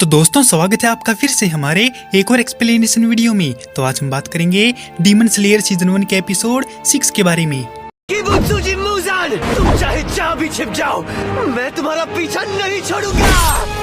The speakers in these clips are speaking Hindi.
तो दोस्तों स्वागत है आपका फिर से हमारे एक और एक्सप्लेनेशन वीडियो में। तो आज हम बात करेंगे डीमन स्लेयर सीजन 1 के एपिसोड 6 के बारे में। तुम चाहे जहाँ भी छिप जाओ, मैं तुम्हारा पीछा नहीं छोड़ूंगा।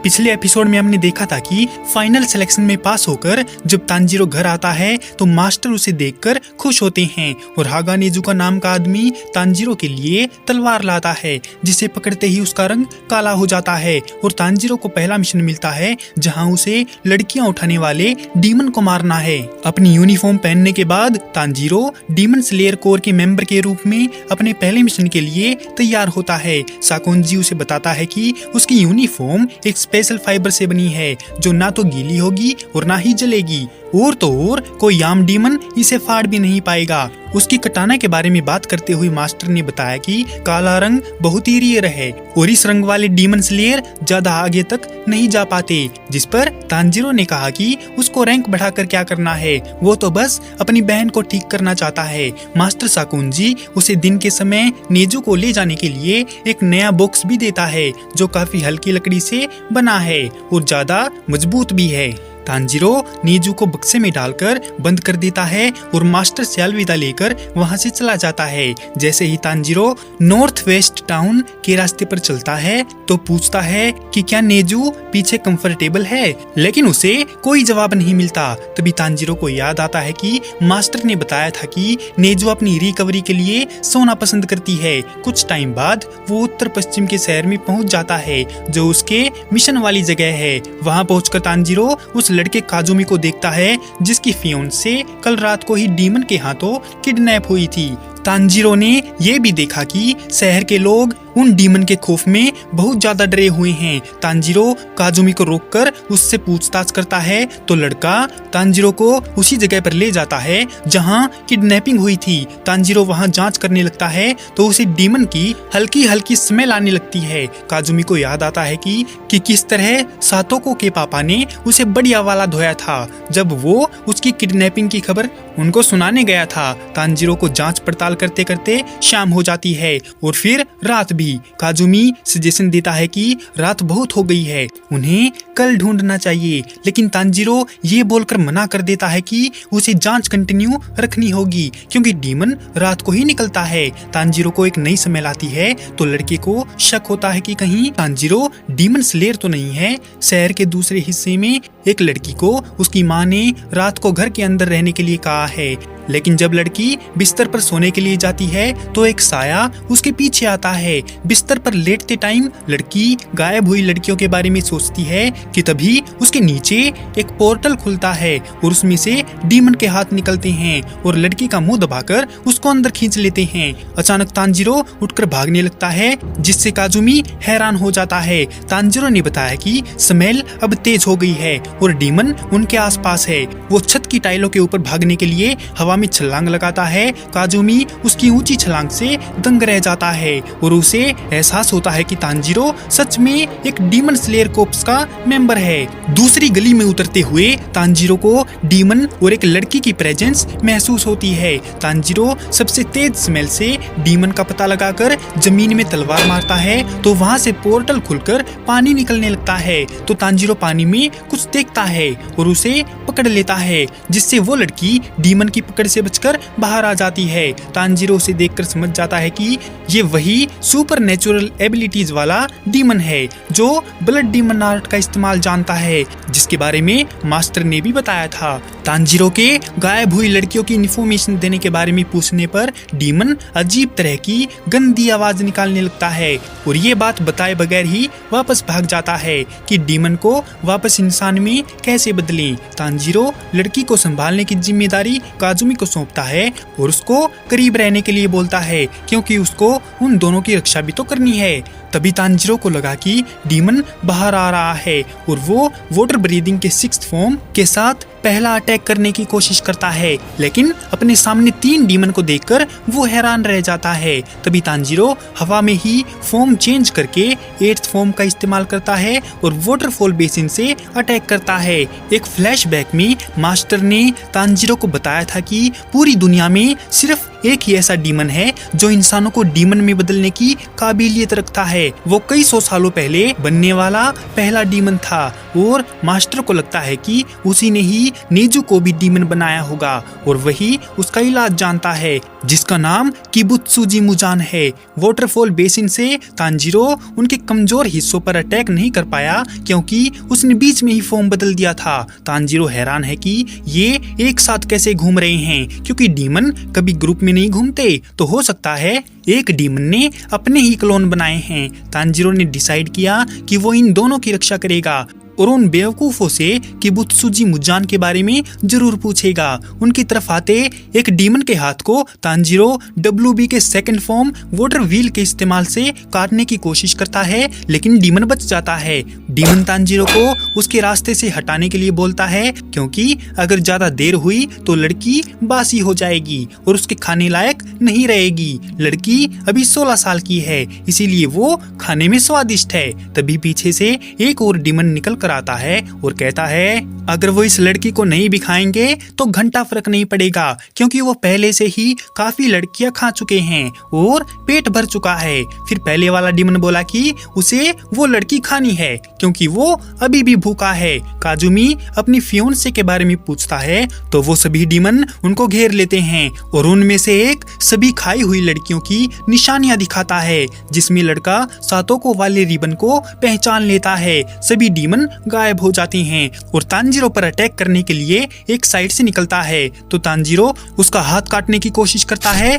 पिछले एपिसोड में हमने देखा था कि फाइनल सिलेक्शन में पास होकर जब तांजीरो घर आता है तो मास्टर उसे देखकर खुश होते हैं और हागा नेजुका नाम का आदमी तांजीरो के लिए तलवार लाता है, जिसे पकड़ते ही उसका रंग काला हो जाता है और तांजीरो को पहला मिशन मिलता है जहां उसे लड़कियां उठाने वाले डीमन को मारना है। अपनी यूनिफॉर्म पहनने के बाद तांजीरो डीमन स्लेयर कोर के मेंबर के रूप में अपने पहले मिशन के लिए तैयार होता है। साकुंजी उसे बताता है कि उसकी यूनिफॉर्म एक स्पेशल फाइबर से बनी है जो ना तो गीली होगी और ना ही जलेगी, और तो और कोई याम डीमन इसे फाड़ भी नहीं पाएगा। उसकी कटाना के बारे में बात करते हुए मास्टर ने बताया कि काला रंग बहुत ही रेयर है और इस रंग वाले डीमन स्लेयर ज्यादा आगे तक नहीं जा पाते, जिस पर तांजीरो ने कहा कि उसको रैंक बढ़ाकर क्या करना है, वो तो बस अपनी बहन को ठीक करना चाहता है। मास्टर साकुंजी उसे दिन के समय नेजू को ले जाने के लिए एक नया बॉक्स भी देता है जो काफी हल्की लकड़ी से बना है और ज्यादा मजबूत भी है। तांजीरो नेजू को बक्से में डालकर बंद कर देता है और मास्टर से अलविदा लेकर वहां से चला जाता है। जैसे ही तांजीरो नॉर्थ वेस्ट टाउन के रास्ते पर चलता है तो पूछता है कि क्या नेजू पीछे कंफर्टेबल है, लेकिन उसे कोई जवाब नहीं मिलता। तभी तांजीरो को याद आता है कि मास्टर ने बताया था कि नेजू अपनी रिकवरी के लिए सोना पसंद करती है। कुछ टाइम बाद वो उत्तर पश्चिम के शहर में पहुंच जाता है जो उसके मिशन वाली जगह है। वहां पहुंचकर तांजीरो उस लड़के काजुमी को देखता है जिसकी फियोंसे कल रात को ही डीमन के हाथों किडनैप हुई थी। तांजीरो ने ये भी देखा कि शहर के लोग उन डीमन के खौफ में बहुत ज्यादा डरे हुए हैं। तांजीरो काजुमी को रोककर उससे पूछताछ करता है तो लड़का तांजीरो को उसी जगह पर ले जाता है जहां किडनैपिंग हुई थी। तांजीरो वहां जांच करने लगता है तो उसे डीमन की हल्की हल्की स्मेल आने लगती है। काजुमी को याद आता है कि किस तरह सातोको के पापा ने उसे बढ़िया वाला धोया था जब वो उसकी किडनैपिंग की खबर उनको सुनाने गया था। तांजीरो को जांच पड़ताल करते करते शाम हो जाती है और फिर रात भी। काजुमी सजेशन देता है कि रात बहुत हो गई है, उन्हें कल ढूंढना चाहिए, लेकिन तांजीरो ये बोलकर मना कर देता है कि उसे जांच कंटिन्यू रखनी होगी क्योंकि डीमन रात को ही निकलता है। तांजीरो को एक नई स्मेल आती है तो लड़के को शक होता है कि कहीं तांजीरो डीमन स्लेयर तो नहीं है। शहर के दूसरे हिस्से में एक लड़की को उसकी माँ ने रात को घर के अंदर रहने के लिए कहा है, लेकिन जब लड़की बिस्तर पर सोने के लिए जाती है तो एक साया उसके पीछे आता है। बिस्तर पर लेटते टाइम लड़की गायब हुई लड़कियों के बारे में सोचती है कि तभी उसके नीचे एक पोर्टल खुलता है और उसमें से डीमन के हाथ निकलते हैं और लड़की का मुंह दबाकर उसको अंदर खींच लेते हैं। अचानक तांजीरो उठकर भागने लगता है जिससे काजुमी हैरान हो जाता है। तांजीरो ने बताया कि स्मेल अब तेज हो गई है और डीमन उनके आसपास है। वो छत की टाइलों के ऊपर भागने के लिए हवा में छलांग लगाता है। काजुमी उसकी ऊंची छलांग से दंग रह जाता है और उसे एहसास होता है कि तांजीरो सच में एक डीमन स्लेयर कोर्प्स का मेंबर है। दूसरी गली में उतरते हुए तांजीरो को डीमन और एक लड़की की प्रेजेंस महसूस होती है। तांजीरो सबसे तेज स्मेल से डीमन का पता लगाकर जमीन में तलवार मारता है तो वहां से पोर्टल खुलकर पानी निकलने लगता है। तो तांजीरो पानी में कुछ देखता है और उसे पकड़ लेता है, जिससे वो लड़की डीमन की पकड़ से बचकर बाहर आ जाती है। तांजीरो उसे देखकर समझ जाता है कि ये वही सुपर नेचुरल एबिलिटीज वाला डीमन है जो ब्लड डीमन आर्ट का इस्तेमाल जानता है, जिसके बारे में मास्टर ने भी बताया था। तांजीरो के गायब हुई लड़कियों की इन्फॉर्मेशन देने के बारे में पूछने पर डीमन अजीब तरह की गंदी आवाज निकालने लगता है और ये बात बताए बगैर ही वापस भाग जाता है कि डीमन को वापस इंसान में कैसे बदलें। तांजीरो लड़की को संभालने की जिम्मेदारी काजुमी को सौंपता है और उसको करीब रहने के लिए बोलता है क्योंकि उसको उन दोनों की रक्षा भी तो करनी है। तभी तांजीरो को लगा कि डीमन बाहर आ रहा है और वो वाटर ब्रीदिंग के 6th फॉर्म के साथ पहला अटैक करने की कोशिश करता है, लेकिन अपने सामने 3 डीमन को देखकर वो हैरान रह जाता है। तभी तांजीरो हवा में ही फॉर्म चेंज करके 8th फॉर्म का इस्तेमाल करता है और वाटरफॉल बेसिन से अटैक करता है। एक फ्लैशबैक में मास्टर ने तांजीरो को बताया था कि पूरी दुनिया में सिर्फ एक ही ऐसा डीमन है जो इंसानों को डीमन में बदलने की काबिलियत रखता है। वो कई 100 सालों पहले बनने वाला पहला डीमन था और मास्टर को लगता है कि उसी ने ही नेजू को भी डीमन बनाया होगा और वही उसका इलाज जानता है, जिसका नाम किबुत्सुजी मुजान है। वाटरफॉल बेसिन से तांजीरो उनके कमजोर हिस्सों पर अटैक नहीं कर पाया क्योंकि उसने बीच में ही फॉर्म बदल दिया था। तांजीरो हैरान है कि ये एक साथ कैसे घूम रहे हैं, क्योंकि डीमन कभी ग्रुप में नहीं घूमते, तो हो सकता है एक डीमन ने अपने ही क्लोन बनाए हैं। तांजीरो ने डिसाइड किया कि वो इन दोनों की रक्षा करेगा और उन बेवकूफों से किबुत्सुजी मुजान के बारे में जरूर पूछेगा। उनकी तरफ आते एक डीमन के हाथ को तांजीरो WB के 2nd फॉर्म वाटर व्हील के इस्तेमाल से काटने की कोशिश करता है, लेकिन डीमन बच जाता है। डीमन तांजीरो को उसके रास्ते से हटाने के लिए बोलता है, क्योंकि अगर ज्यादा देर हुई तो लड़की बासी हो जाएगी और उसके खाने लायक नहीं रहेगी। लड़की अभी 16 साल की है, इसीलिए वो खाने में स्वादिष्ट है। तभी पीछे से एक और डीमन निकल कर आता है और कहता है, अगर वो इस लड़की को नहीं भी खाएंगे तो घंटा फर्क नहीं पड़ेगा, क्योंकि वो पहले से ही काफी लड़कियां खा चुके हैं और पेट भर चुका है। फिर पहले वाला डीमन बोला कि उसे वो लड़की खानी है क्योंकि वो अभी भी भूखा है। काजुमी अपनी फियोंसे के बारे में पूछता है तो वो सभी डीमन उनको घेर लेते हैं और उनमें से एक सभी खाई हुई लड़कियों की निशानियां दिखाता है, जिसमें लड़का सातोको वाले रिबन को पहचान लेता है। सभी डीमन गायब हो जाते हैं और तांजीरो पर अटैक करने के लिए एक साइड से निकलता है, तो तांजीरो उसका हाथ काटने की कोशिश करता है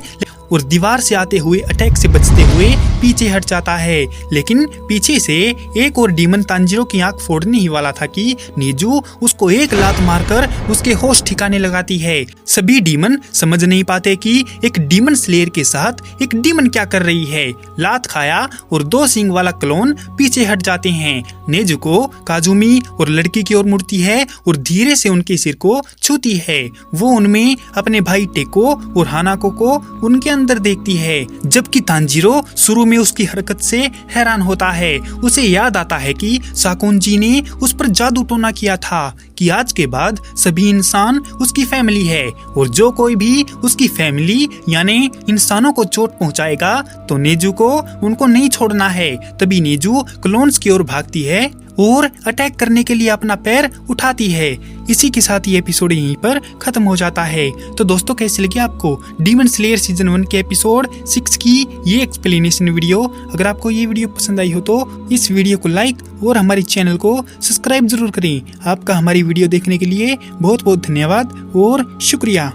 और दीवार से आते हुए अटैक से बचते हुए पीछे हट जाता है। लेकिन पीछे से एक और डीमन तांजीरो की आंख फोड़ने ही वाला था कि नेजू उसको एक लात मारकर उसके होश ठिकाने लगाती है। सभी डीमन समझ नहीं पाते कि एक डीमन स्लेयर के साथ एक डीमन क्या कर रही है। लात खाया और 2 सींग वाला क्लोन पीछे हट जाते हैं। नेजू को काजुमी और लड़की की ओर मुड़ती है और धीरे से उनके सिर को छूती है। वो उनमें अपने भाई टेको और हानाको को उनके अंदर देखती है, जबकि तांजीरो शुरू में उसकी हरकत से हैरान होता है। उसे याद आता है कि साकुंजी ने उस पर जादू टोना किया था कि आज के बाद सभी इंसान उसकी फैमिली है और जो कोई भी उसकी फैमिली यानी इंसानों को चोट पहुंचाएगा तो नेजू को उनको नहीं छोड़ना है। तभी नेजू क्लोन्स की ओर भागती है और अटैक करने के लिए अपना पैर उठाती है। इसी के साथ ये एपिसोड यहीं पर खत्म हो जाता है। तो दोस्तों, कैसे लगे आपको डीमन स्लेयर सीजन 1 के एपिसोड 6 की ये एक्सप्लेनेशन वीडियो? अगर आपको ये वीडियो पसंद आई हो तो इस वीडियो को लाइक और हमारे चैनल को सब्सक्राइब जरूर करें। आपका हमारी वीडियो देखने के लिए बहुत बहुत धन्यवाद और शुक्रिया।